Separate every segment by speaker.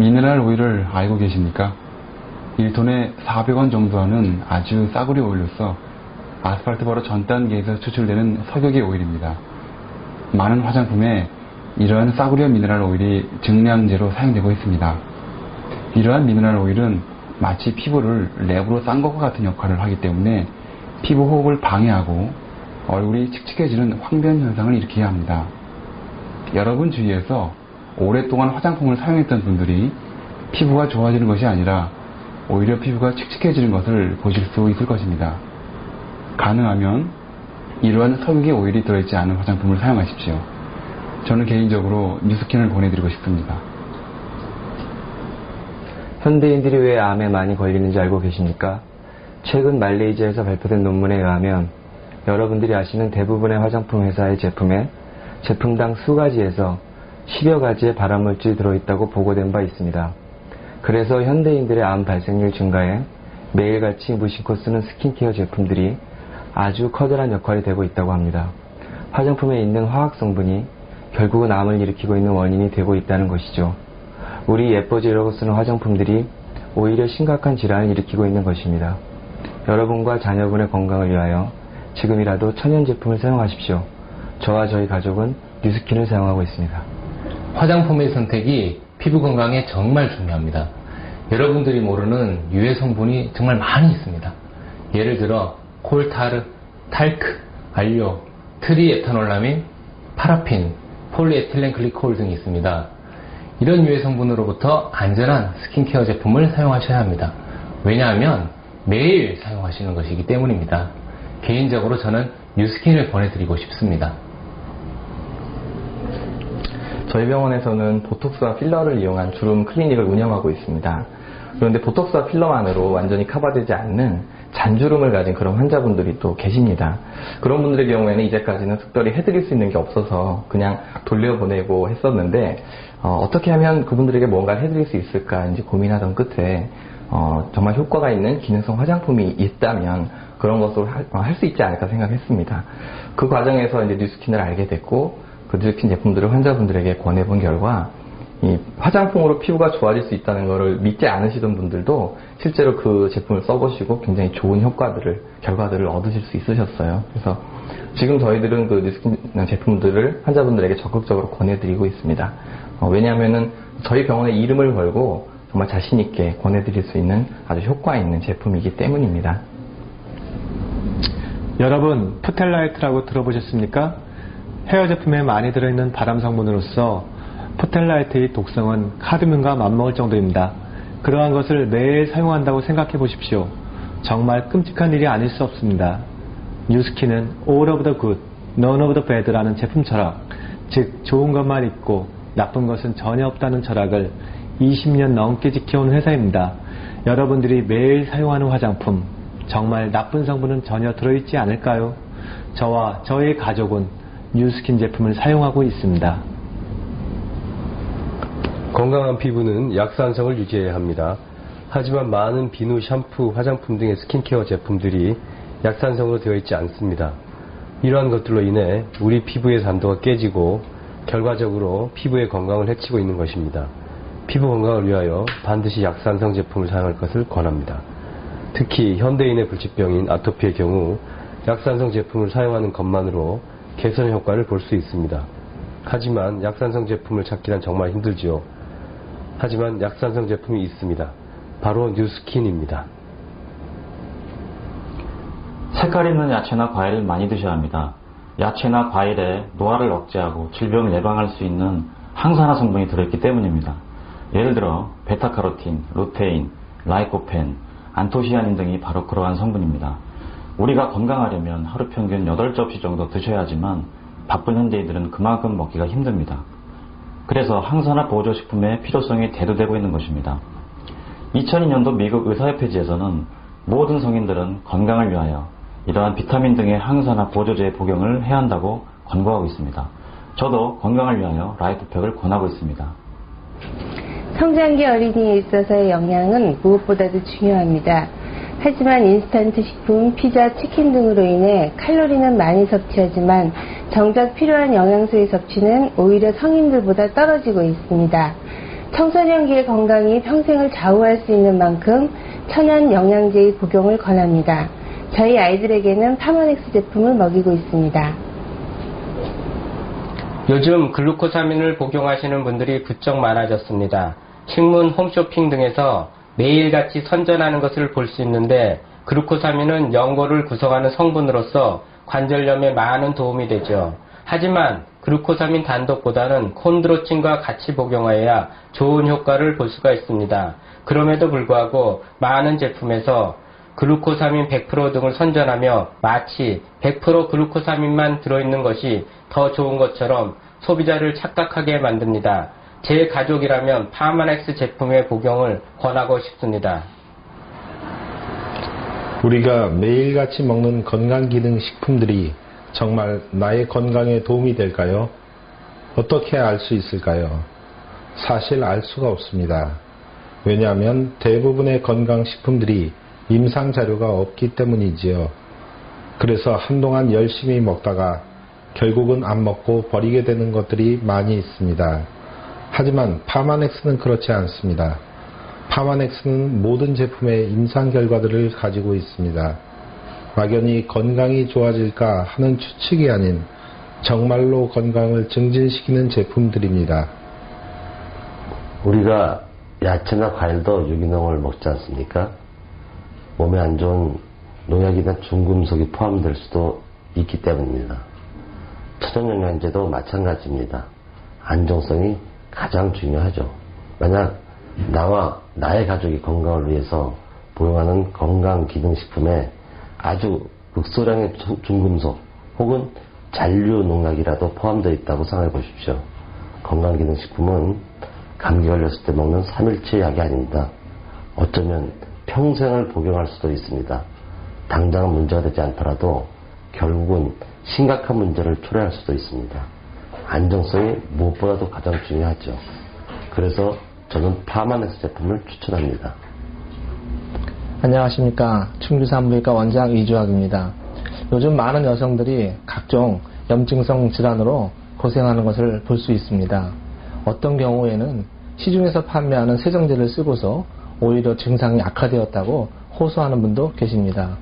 Speaker 1: 미네랄 오일을 알고 계십니까? 1톤에 400원 정도 하는 아주 싸구려 오일로서 아스팔트 바로 전 단계에서 추출되는 석유계 오일입니다. 많은 화장품에 이러한 싸구려 미네랄 오일이 증량제로 사용되고 있습니다. 이러한 미네랄 오일은 마치 피부를 랩으로 싼 것과 같은 역할을 하기 때문에 피부 호흡을 방해하고 얼굴이 칙칙해지는 황변 현상을 일으키게 합니다. 여러분 주위에서 오랫동안 화장품을 사용했던 분들이 피부가 좋아지는 것이 아니라 오히려 피부가 칙칙해지는 것을 보실 수 있을 것입니다. 가능하면 이러한 석유계 오일이 들어있지 않은 화장품을 사용하십시오. 저는 개인적으로 뉴스킨을 권해드리고 싶습니다.
Speaker 2: 현대인들이 왜 암에 많이 걸리는지 알고 계십니까? 최근 말레이시아에서 발표된 논문에 의하면 여러분들이 아시는 대부분의 화장품 회사의 제품에 제품당 수가지에서 10여 가지의 발암물질이 들어있다고 보고된 바 있습니다. 그래서 현대인들의 암 발생률 증가에 매일같이 무심코 쓰는 스킨케어 제품들이 아주 커다란 역할이 되고 있다고 합니다. 화장품에 있는 화학성분이 결국은 암을 일으키고 있는 원인이 되고 있다는 것이죠. 우리 예뻐지려고 쓰는 화장품들이 오히려 심각한 질환을 일으키고 있는 것입니다. 여러분과 자녀분의 건강을 위하여 지금이라도 천연 제품을 사용하십시오. 저와 저희 가족은 뉴스킨을 사용하고 있습니다.
Speaker 3: 화장품의 선택이 피부 건강에 정말 중요합니다. 여러분들이 모르는 유해 성분이 정말 많이 있습니다. 예를 들어 콜타르, 탈크, 알료, 트리에탄올라민, 파라핀, 폴리에틸렌 글리콜 등이 있습니다. 이런 유해 성분으로부터 안전한 스킨케어 제품을 사용하셔야 합니다. 왜냐하면 매일 사용하시는 것이기 때문입니다. 개인적으로 저는 뉴스킨을 권해드리고 싶습니다.
Speaker 4: 저희 병원에서는 보톡스와 필러를 이용한 주름 클리닉을 운영하고 있습니다. 그런데 보톡스와 필러만으로 완전히 커버되지 않는 잔주름을 가진 그런 환자분들이 또 계십니다. 그런 분들의 경우에는 이제까지는 특별히 해드릴 수 있는 게 없어서 그냥 돌려보내고 했었는데 어떻게 하면 그분들에게 뭔가를 해드릴 수 있을까 이제 고민하던 끝에 정말 효과가 있는 기능성 화장품이 있다면 그런 것을 할 수 있지 않을까 생각했습니다. 그 과정에서 이제 뉴스킨을 알게 됐고 그 뉴스킨 제품들을 환자분들에게 권해본 결과 이 화장품으로 피부가 좋아질 수 있다는 것을 믿지 않으시던 분들도 실제로 그 제품을 써보시고 굉장히 좋은 결과들을 얻으실 수 있으셨어요. 그래서 지금 저희들은 그 뉴스킨 제품들을 환자분들에게 적극적으로 권해드리고 있습니다. 왜냐하면은 저희 병원의 이름을 걸고 정말 자신있게 권해드릴 수 있는 아주 효과 있는 제품이기 때문입니다.
Speaker 5: 여러분, 푸텔라이트라고 들어보셨습니까? 헤어 제품에 많이 들어있는 발암 성분으로서 푸텔라이트의 독성은 카드뮴과 맞먹을 정도입니다. 그러한 것을 매일 사용한다고 생각해 보십시오. 정말 끔찍한 일이 아닐 수 없습니다. 뉴스킨은 all of the good, none of the bad라는 제품 철학, 즉 좋은 것만 있고 나쁜 것은 전혀 없다는 철학을 20년 넘게 지켜온 회사입니다. 여러분들이 매일 사용하는 화장품, 정말 나쁜 성분은 전혀 들어있지 않을까요? 저와 저의 가족은 뉴스킨 제품을 사용하고 있습니다.
Speaker 6: 건강한 피부는 약산성을 유지해야 합니다. 하지만 많은 비누, 샴푸, 화장품 등의 스킨케어 제품들이 약산성으로 되어 있지 않습니다. 이러한 것들로 인해 우리 피부의 산도가 깨지고 결과적으로 피부의 건강을 해치고 있는 것입니다. 피부 건강을 위하여 반드시 약산성 제품을 사용할 것을 권합니다. 특히 현대인의 불치병인 아토피의 경우 약산성 제품을 사용하는 것만으로 개선 효과를 볼 수 있습니다. 하지만 약산성 제품을 찾기란 정말 힘들지요. 하지만 약산성 제품이 있습니다. 바로 뉴스킨입니다.
Speaker 7: 색깔 있는 야채나 과일을 많이 드셔야 합니다. 야채나 과일에 노화를 억제하고 질병을 예방할 수 있는 항산화 성분이 들어있기 때문입니다. 예를 들어 베타카로틴, 루테인, 라이코펜, 안토시아닌 등이 바로 그러한 성분입니다. 우리가 건강하려면 하루 평균 8접시 정도 드셔야 하지만 바쁜 현대인들은 그만큼 먹기가 힘듭니다. 그래서 항산화 보조식품의 필요성이 대두되고 있는 것입니다. 2002년도 미국 의사협회지에서는 모든 성인들은 건강을 위하여 이러한 비타민 등의 항산화 보조제의 복용을 해야 한다고 권고하고 있습니다. 저도 건강을 위하여 라이프팩을 권하고 있습니다.
Speaker 8: 성장기 어린이에 있어서의 영양은 무엇보다도 중요합니다. 하지만 인스턴트 식품, 피자, 치킨 등으로 인해 칼로리는 많이 섭취하지만 정작 필요한 영양소의 섭취는 오히려 성인들보다 떨어지고 있습니다. 청소년기의 건강이 평생을 좌우할 수 있는 만큼 천연 영양제의 복용을 권합니다. 저희 아이들에게는 파마넥스 제품을 먹이고 있습니다.
Speaker 9: 요즘 글루코사민을 복용하시는 분들이 부쩍 많아졌습니다. 식문, 홈쇼핑 등에서 매일같이 선전하는 것을 볼 수 있는데 글루코사민은 연골을 구성하는 성분으로서 관절염에 많은 도움이 되죠. 하지만 글루코사민 단독보다는 콘드로친과 같이 복용하여야 좋은 효과를 볼 수가 있습니다. 그럼에도 불구하고 많은 제품에서 글루코사민 100% 등을 선전하며 마치 100% 글루코사민만 들어있는 것이 더 좋은 것처럼 소비자를 착각하게 만듭니다. 제 가족이라면 파마넥스 제품의 복용을 권하고 싶습니다.
Speaker 10: 우리가 매일같이 먹는 건강기능식품들이 정말 나의 건강에 도움이 될까요? 어떻게 알 수 있을까요? 사실 알 수가 없습니다. 왜냐하면 대부분의 건강식품들이 임상자료가 없기 때문이지요. 그래서 한동안 열심히 먹다가 결국은 안 먹고 버리게 되는 것들이 많이 있습니다. 하지만 파마넥스는 그렇지 않습니다. 파마넥스는 모든 제품의 임상 결과들을 가지고 있습니다. 막연히 건강이 좋아질까 하는 추측이 아닌 정말로 건강을 증진시키는 제품들입니다.
Speaker 11: 우리가 야채나 과일도 유기농을 먹지 않습니까? 몸에 안 좋은 농약이나 중금속이 포함될 수도 있기 때문입니다. 천연영양제도 마찬가지입니다. 안정성이 가장 중요하죠. 만약 나와 나의 가족의 건강을 위해서 복용하는 건강기능식품에 아주 극소량의 중금속 혹은 잔류 농약이라도 포함되어 있다고 생각해 보십시오. 건강기능식품은 감기 걸렸을 때 먹는 3일치 약이 아닙니다. 어쩌면 평생을 복용할 수도 있습니다. 당장은 문제가 되지 않더라도 결국은 심각한 문제를 초래할 수도 있습니다. 안정성이 무엇보다도 가장 중요하죠. 그래서 저는 파마넥스 제품을 추천합니다.
Speaker 12: 안녕하십니까. 충주산부인과 원장 이주학입니다. 요즘 많은 여성들이 각종 염증성 질환으로 고생하는 것을 볼 수 있습니다. 어떤 경우에는 시중에서 판매하는 세정제를 쓰고서 오히려 증상이 악화되었다고 호소하는 분도 계십니다.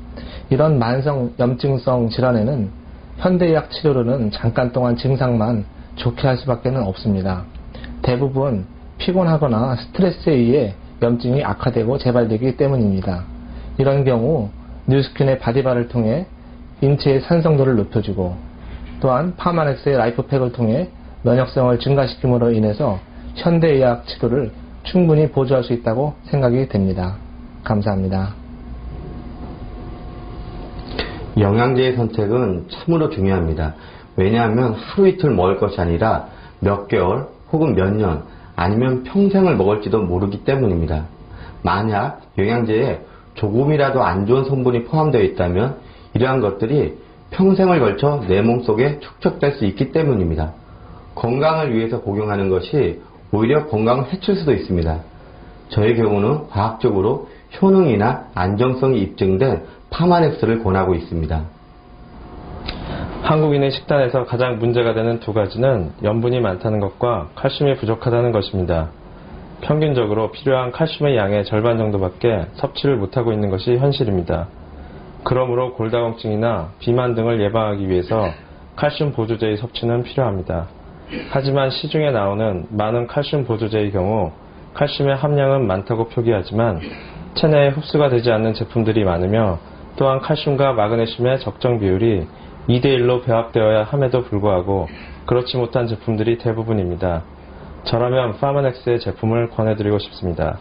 Speaker 12: 이런 만성 염증성 질환에는 현대의학 치료로는 잠깐 동안 증상만 좋게 할 수밖에 없습니다. 대부분 피곤하거나 스트레스에 의해 염증이 악화되고 재발되기 때문입니다. 이런 경우 뉴스킨의 바디바를 통해 인체의 산성도를 높여주고 또한 파마넥스의 라이프팩을 통해 면역성을 증가시킴으로 인해서 현대의학 치료를 충분히 보조할 수 있다고 생각이 됩니다. 감사합니다.
Speaker 13: 영양제의 선택은 참으로 중요합니다. 왜냐하면 하루 이틀 먹을 것이 아니라 몇 개월 혹은 몇 년 아니면 평생을 먹을지도 모르기 때문입니다. 만약 영양제에 조금이라도 안 좋은 성분이 포함되어 있다면 이러한 것들이 평생을 걸쳐 내 몸속에 축적될 수 있기 때문입니다. 건강을 위해서 복용하는 것이 오히려 건강을 해칠 수도 있습니다. 저의 경우는 과학적으로 효능이나 안정성이 입증된 파마넥스를 권하고 있습니다.
Speaker 14: 한국인의 식단에서 가장 문제가 되는 두 가지는 염분이 많다는 것과 칼슘이 부족하다는 것입니다. 평균적으로 필요한 칼슘의 양의 절반 정도밖에 섭취를 못하고 있는 것이 현실입니다. 그러므로 골다공증이나 비만 등을 예방하기 위해서 칼슘 보조제의 섭취는 필요합니다. 하지만 시중에 나오는 많은 칼슘 보조제의 경우 칼슘의 함량은 많다고 표기하지만 체내에 흡수가 되지 않는 제품들이 많으며 또한 칼슘과 마그네슘의 적정 비율이 2대1로 배합되어야 함에도 불구하고 그렇지 못한 제품들이 대부분입니다. 저라면 파마넥스의 제품을 권해드리고 싶습니다.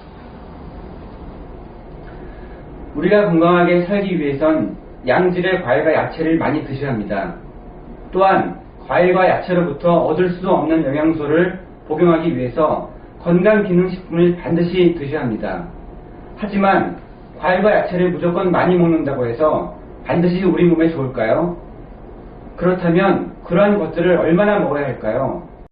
Speaker 15: 우리가 건강하게 살기 위해선 양질의 과일과 야채를 많이 드셔야 합니다. 또한 과일과 야채로부터 얻을 수 없는 영양소를 복용하기 위해서 건강기능식품을 반드시 드셔야 합니다. 하지만 과일과 야채를 무조건 많이 먹는다고 해서 반드시 우리 몸에 좋을까요? 그렇다면 그러한 것들을 얼마나 먹어야 할까요?